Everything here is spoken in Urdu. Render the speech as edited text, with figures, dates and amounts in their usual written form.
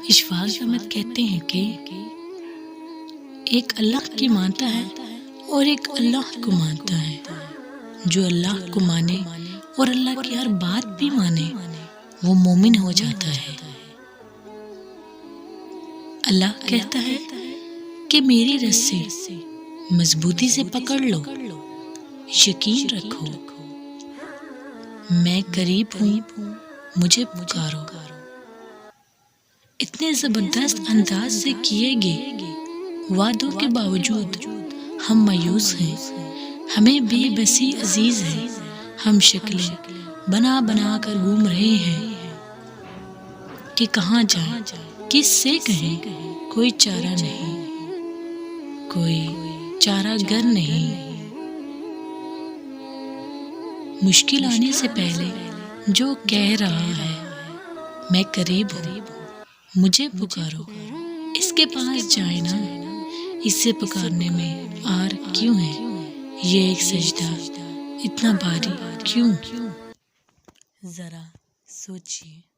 اشفاق احمد کہتے ہیں کہ ایک اللہ کی مانتا ہے اور ایک اللہ کو مانتا ہے۔ جو اللہ کو مانے اور اللہ کی ہر بات بھی مانے وہ مومن ہو جاتا ہے۔ اللہ کہتا ہے کہ میری رسی مضبوطی سے پکڑ لو، یقین رکھو میں قریب ہوں، مجھے پکارو۔ اتنے زبردست انداز سے کیے گئے وعدوں کے باوجود ہم مایوس ہیں، ہمیں بے بسی عزیز ہے، ہم شکلیں بنا بنا کر گھوم رہے ہیں کہ کہاں جائیں، کس سے کہیں، کوئی چارہ نہیں، کوئی چارہ گر نہیں۔ مشکل آنے سے پہلے جو کہہ رہا ہے میں قریب ہوں، مجھے پکارو، اس کے پاس جائیں نا، اسے پکارنے میں عار کیوں ہے؟ یہ ایک سجدہ اتنا بھاری کیوں؟ ذرا سوچیے۔